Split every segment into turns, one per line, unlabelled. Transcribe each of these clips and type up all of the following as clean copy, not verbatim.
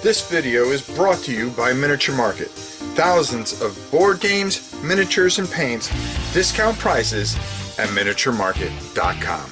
This video is brought to you by Miniature Market. Thousands of board games, miniatures, and paints, discount prices at miniaturemarket.com.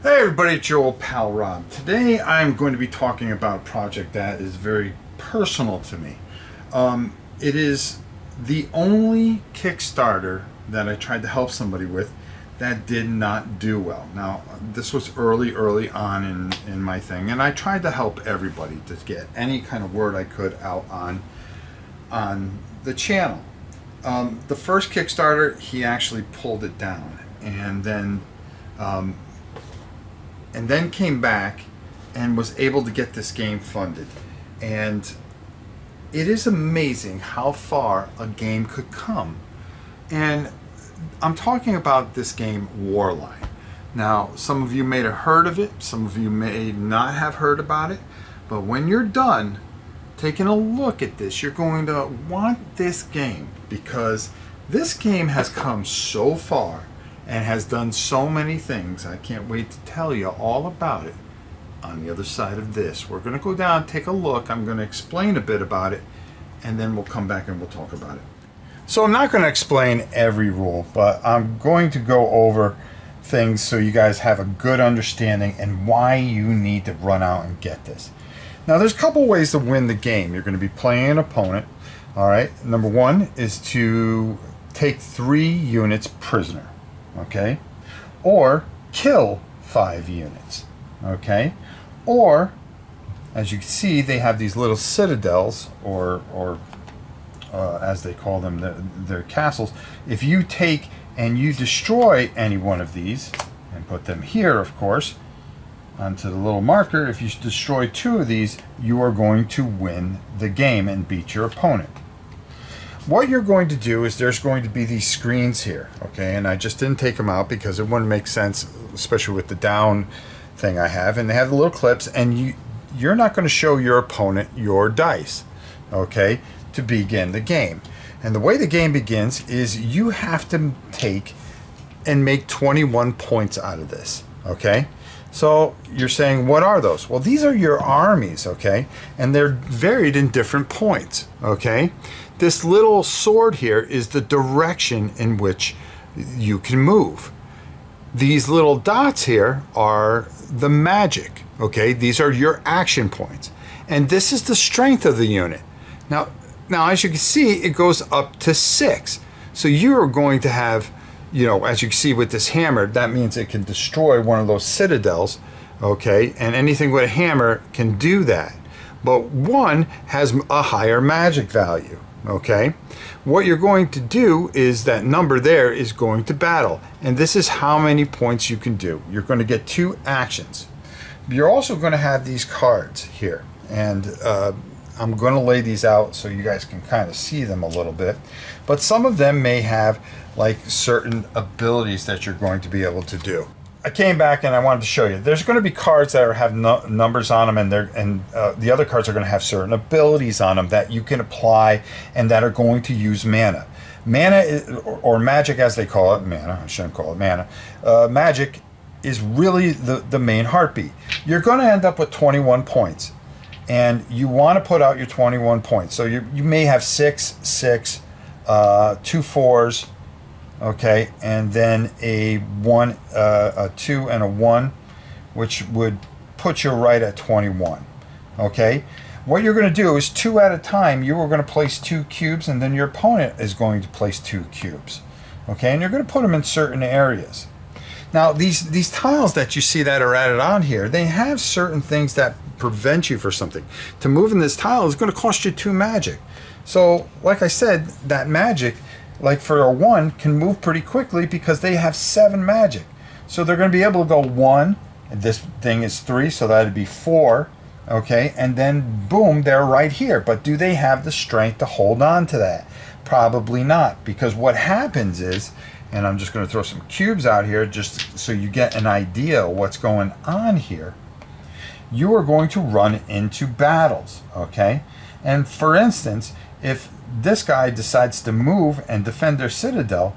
Hey everybody, it's your old pal Rob. Today I'm going to be talking about a project that is very personal to me. It is the only Kickstarter that I tried to help somebody with that did not do well. Now, this was early on in my thing, and I tried to help everybody to get any kind of word I could out on the channel. The first Kickstarter, he actually pulled it down, and then came back and was able to get this game funded. And it is amazing how far a game could come. And I'm talking about this game, Warline. Now, some of you may have heard of it, some of you may not have heard about it, but when you're done taking a look at this, you're going to want this game, because this game has come so far and has done so many things. I can't wait to tell you all about it on the other side of this. We're going to go down, take a look. I'm going to explain a bit about it, and then we'll come back and we'll talk about it. So I'm not going to explain every rule, but I'm going to go over things so you guys have a good understanding and why you need to run out and get this. Now, there's a couple ways to win the game. You're going to be playing an opponent. All right. Number one is to take 3 units prisoner. Okay, or kill 5 units. Okay, or as you can see, they have these little citadels, or as they call them, their castles. If you take and you destroy any one of these and put them here, of course, onto the little marker, if you destroy 2 of these, you are going to win the game and beat your opponent. What you're going to do is there's going to be these screens here, okay, and I just didn't take them out because it wouldn't make sense, especially with the down thing I have, and they have the little clips, and you're not going to show your opponent your dice, okay, to begin the game. And the way the game begins is you have to take and make 21 points out of this, okay? So you're saying, what are those? Well, these are your armies, okay, and they're varied in different points, okay? This little sword here is the direction in which you can move. These little dots here are the magic, okay? These are your action points. And this is the strength of the unit. Now as you can see, it goes up to 6. So you are going to have, you know, as you can see with this hammer, that means it can destroy one of those citadels, okay? And anything with a hammer can do that. But 1 has a higher magic value. Okay, what you're going to do is that number there is going to battle, and this is how many points you can do. You're going to get 2 actions. You're also going to have these cards here, and I'm going to lay these out so you guys can kind of see them a little bit, but some of them may have like certain abilities that you're going to be able to do. I came back and I wanted to show you. There's going to be cards that have numbers on them, and the other cards are going to have certain abilities on them that you can apply and that are going to use mana. Mana, or magic as they call it, mana, I shouldn't call it mana. Magic is really the main heartbeat. You're going to end up with 21 points, and you want to put out your 21 points. So you may have 6, 6, 2 4s, okay, and then a 1, a 2, and a 1, which would put you right at 21. Okay, what you're going to do is 2 at a time. You are going to place 2 cubes, and then your opponent is going to place 2 cubes. Okay, and you're going to put them in certain areas. Now, these tiles that you see that are added on here, they have certain things that prevent you for something. To move in this tile is going to cost you 2 magic. So, like I said, that magic, like for a 1, can move pretty quickly because they have 7 magic. So they're going to be able to go 1, and this thing is 3, so that'd be 4, okay, and then boom, they're right here. But do they have the strength to hold on to that? Probably not, because what happens is, and I'm just going to throw some cubes out here just so you get an idea of what's going on here. You are going to run into battles, okay? And for instance, if this guy decides to move and defend their citadel,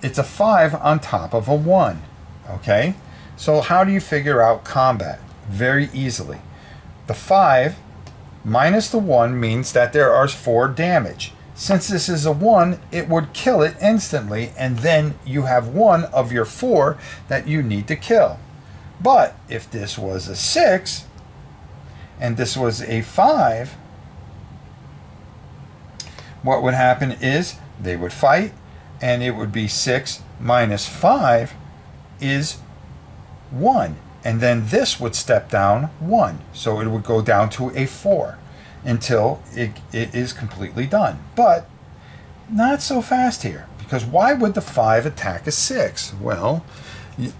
it's a 5 on top of a 1. Okay? So how do you figure out combat? Very easily. The 5 minus the 1 means that there are 4 damage. Since this is a 1, it would kill it instantly, and then you have 1 of your 4 that you need to kill. But if this was a 6 and this was a 5, what would happen is they would fight, and it would be 6 minus 5 is 1. And then this would step down 1. So it would go down to a 4 until it is completely done. But not so fast here, because why would the 5 attack a 6? Well,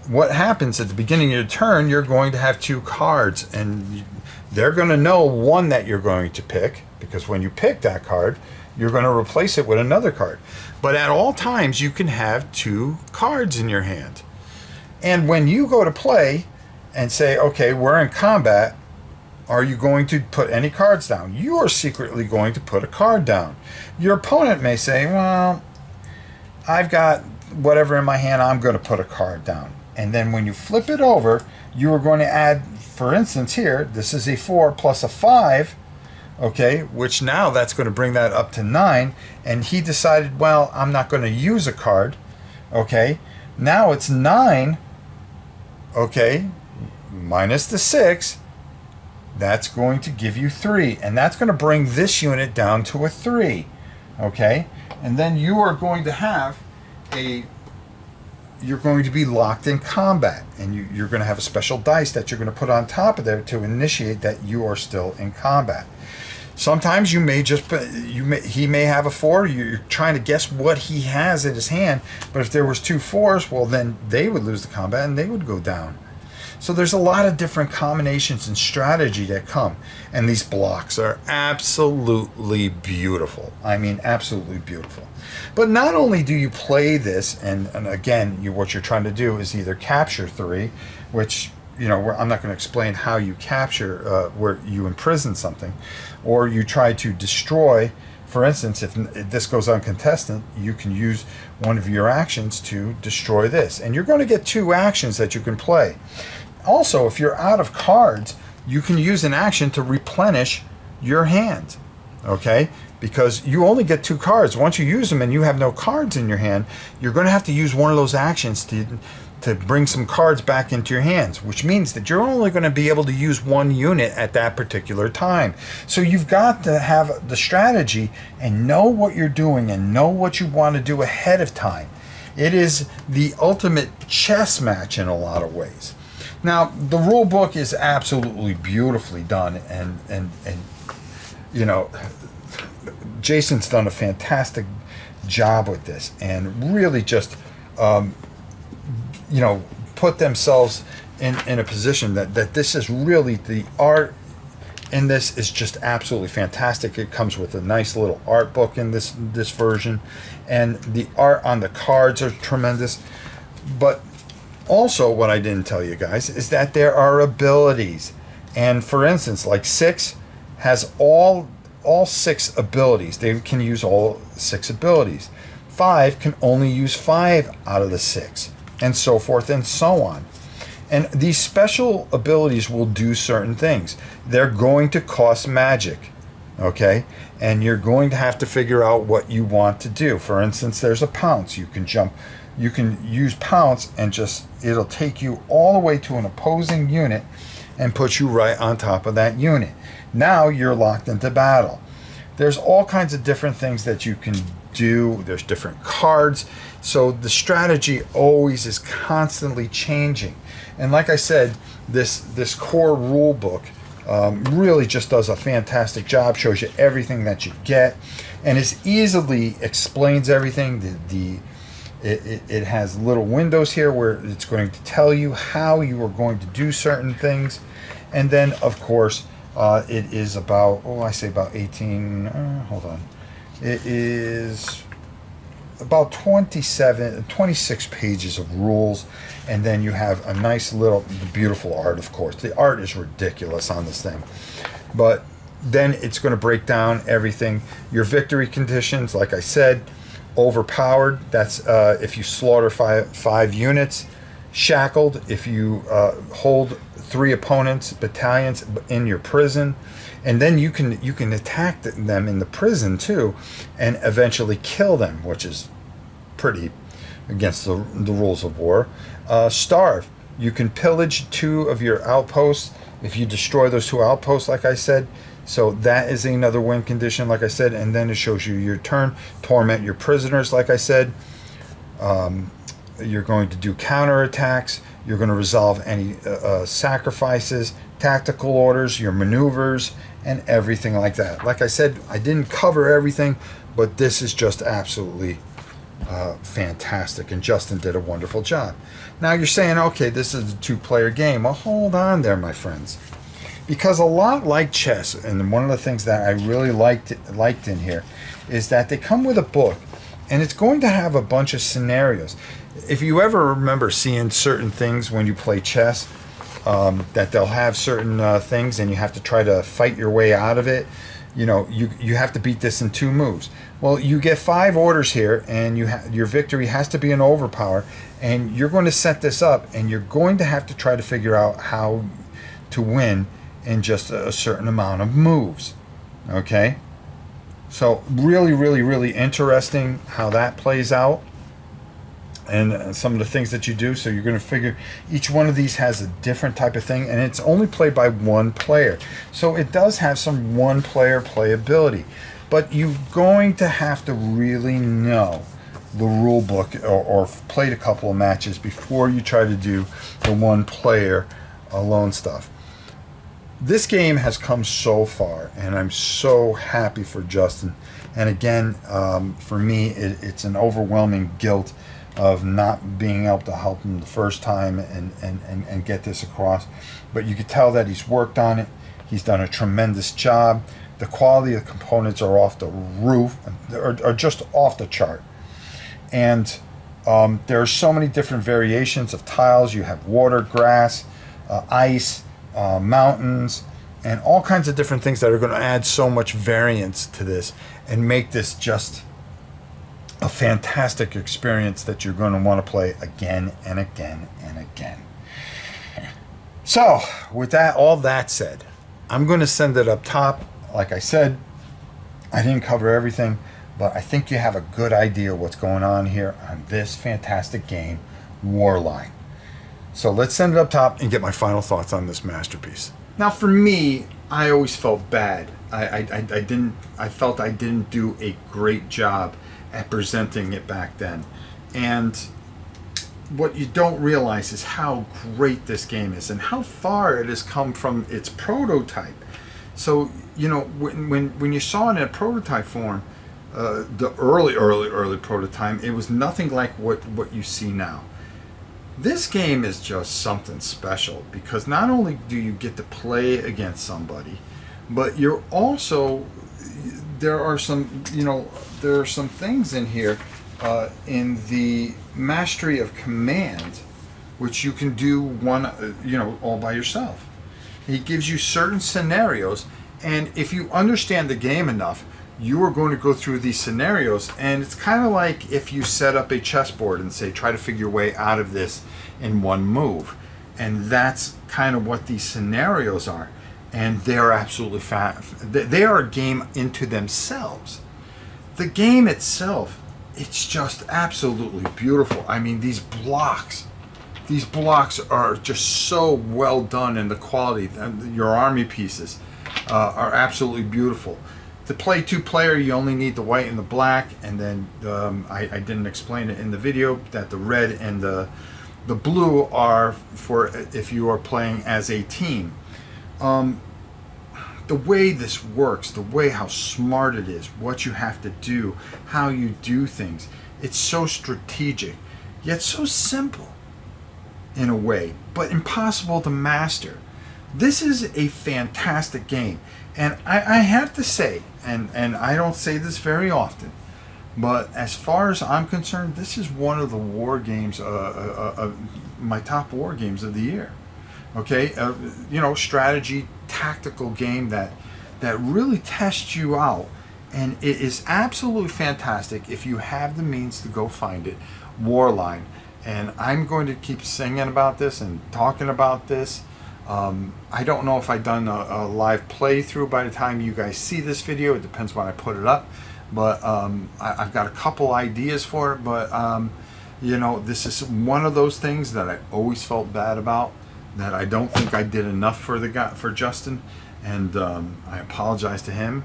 what happens at the beginning of your turn, you're going to have 2 cards, and they're going to know one that you're going to pick, because when you pick that card, you're going to replace it with another card. But at all times, you can have 2 cards in your hand. And when you go to play and say, okay, we're in combat, are you going to put any cards down? You are secretly going to put a card down. Your opponent may say, well, I've got whatever in my hand, I'm going to put a card down. And then when you flip it over, you are going to add, for instance here, this is a 4 plus a 5, okay, which now that's going to bring that up to 9. And he decided, well, I'm not going to use a card, okay. Now it's 9, okay, minus the 6. That's going to give you 3, and that's going to bring this unit down to a 3, okay? And then you are going to have you're going to be locked in combat, and you're going to have a special dice that you're going to put on top of there to initiate that you are still in combat. Sometimes you may just, he may have a 4, you're trying to guess what he has in his hand, but if there was 2 4s, well then they would lose the combat and they would go down. So there's a lot of different combinations and strategy that come. And these blocks are absolutely beautiful. I mean, absolutely beautiful. But not only do you play this, and again, what you're trying to do is either capture 3, which, you know, I'm not going to explain how you capture, where you imprison something, or you try to destroy. For instance, if this goes uncontested, you can use one of your actions to destroy this. And you're going to get 2 actions that you can play. Also, if you're out of cards, you can use an action to replenish your hand, okay? Because you only get 2 cards. Once you use them and you have no cards in your hand, you're going to have to use one of those actions to bring some cards back into your hands, which means that you're only going to be able to use 1 unit at that particular time. So you've got to have the strategy and know what you're doing and know what you want to do ahead of time. It is the ultimate chess match in a lot of ways. Now, the rule book is absolutely beautifully done, and you know, Jason's done a fantastic job with this, and really just you know, put themselves in a position that this is really, the art in this is just absolutely fantastic. It comes with a nice little art book in this version, and the art on the cards are tremendous. But also, what I didn't tell you guys is that there are abilities. And for instance, like 6 has all 6 abilities. They can use all 6 abilities. 5 can only use 5 out of the 6, and so forth and so on. And these special abilities will do certain things. They're going to cost magic, okay? And you're going to have to figure out what you want to do. For instance, there's a pounce. You can jump. You can use pounce and just, it'll take you all the way to an opposing unit and put you right on top of that unit. Now you're locked into battle. There's all kinds of different things that you can do. There's different cards. So the strategy always is constantly changing. And like I said, this core rule book really just does a fantastic job, shows you everything that you get, and it easily explains everything. It has little windows here where it's going to tell you how you are going to do certain things. And then, of course, it is about, I say about 18, hold on. It is about 26 pages of rules. And then you have a nice little, beautiful art, of course. The art is ridiculous on this thing. But then it's going to break down everything. Your victory conditions, like I said, overpowered. That's if you slaughter five units. Shackled, if you hold 3 opponents, battalions in your prison, and then you can attack them in the prison too, and eventually kill them, which is pretty against the rules of war. Starve. You can pillage 2 of your outposts if you destroy those 2 outposts, like I said. So that is another win condition, like I said, and then it shows you your turn. Torment your prisoners, like I said. You're going to do counterattacks. You're going to resolve any sacrifices, tactical orders, your maneuvers, and everything like that. Like I said, I didn't cover everything, but this is just absolutely fantastic, and Justin did a wonderful job. Now you're saying, okay, this is a 2-player game. Well, hold on there, my friends. Because a lot like chess, and one of the things that I really liked in here is that they come with a book, and it's going to have a bunch of scenarios. If you ever remember seeing certain things when you play chess, that they'll have certain things and you have to try to fight your way out of it. You know, you have to beat this in 2 moves. Well, you get 5 orders here, and your victory has to be an overpower, and you're going to set this up, and you're going to have to try to figure out how to win in just a certain amount of moves. Okay? So really, really, really interesting how that plays out, and some of the things that you do. So you're going to figure each one of these has a different type of thing, and it's only played by 1 player. So it does have some 1-player playability, but you're going to have to really know the rule book or played a couple of matches before you try to do the 1-player alone stuff. This game has come so far, and I'm so happy for Justin. And again, for me, it's an overwhelming guilt of not being able to help him the first time and get this across. But you could tell that he's worked on it. He's done a tremendous job. The quality of the components are off the roof, are just off the chart. And there are so many different variations of tiles. You have water, grass, ice, mountains, and all kinds of different things that are going to add so much variance to this and make this just a fantastic experience that you're going to want to play again and again and again. So, with that, all that said, I'm going to send it up top. Like I said, I didn't cover everything, but I think you have a good idea what's going on here on this fantastic game, Warline. So let's send it up top and get my final thoughts on this masterpiece. Now, for me, I always felt bad. I felt I didn't do a great job at presenting it back then. And what you don't realize is how great this game is and how far it has come from its prototype. So, you know, when you saw it in a prototype form, the early prototype, it was nothing like what you see now. This game is just something special because not only do you get to play against somebody, but you're also, there are some things in here in the mastery of command, which you can do all by yourself. He gives you certain scenarios, and if you understand the game enough, you are going to go through these scenarios, and it's kind of like if you set up a chessboard and say, try to figure your way out of this in 1 move. And that's kind of what these scenarios are. And they're absolutely they are a game into themselves. The game itself, it's just absolutely beautiful. I mean, these blocks are just so well done, and the quality, your army pieces are absolutely beautiful. To play 2-player, you only need the white and the black, and then I didn't explain it in the video that the red and the blue are for if you are playing as a team. The way this works, the way how smart it is, what you have to do, how you do things, it's so strategic, yet so simple in a way, but impossible to master. This is a fantastic game, and I have to say, and I don't say this very often, but as far as I'm concerned, this is one of the war games, my top war games of the year. Okay, strategy, tactical game that that really tests you out. And it is absolutely fantastic if you have the means to go find it. Warline. And I'm going to keep singing about this and talking about this. I don't know if I've done a live playthrough by the time you guys see this video. It depends when I put it up. But I've got a couple ideas for it. But, you know, this is one of those things that I always felt bad about, that I don't think I did enough for for Justin. And I apologize to him.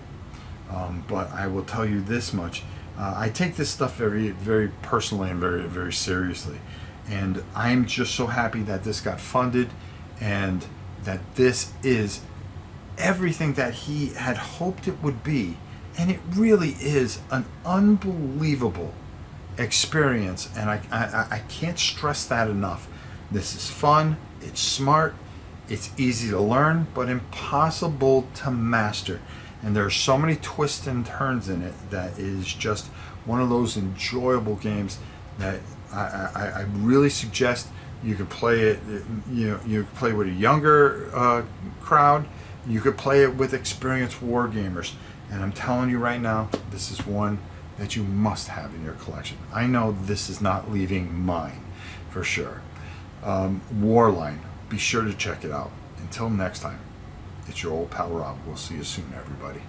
But I will tell you this much. I take this stuff very, very personally and very, very seriously. And I'm just so happy that this got funded and that this is everything that he had hoped it would be. And it really is an unbelievable experience. And I can't stress that enough. This is fun. It's smart. It's easy to learn, but impossible to master. And there are so many twists and turns in it that is just one of those enjoyable games that I really suggest you could play it. You know, you could play with a younger crowd. You could play it with experienced war gamers. And I'm telling you right now, this is one that you must have in your collection. I know this is not leaving mine for sure. Warline. Be sure to check it out. Until next time. It's your old pal Rob. We'll see you soon, everybody.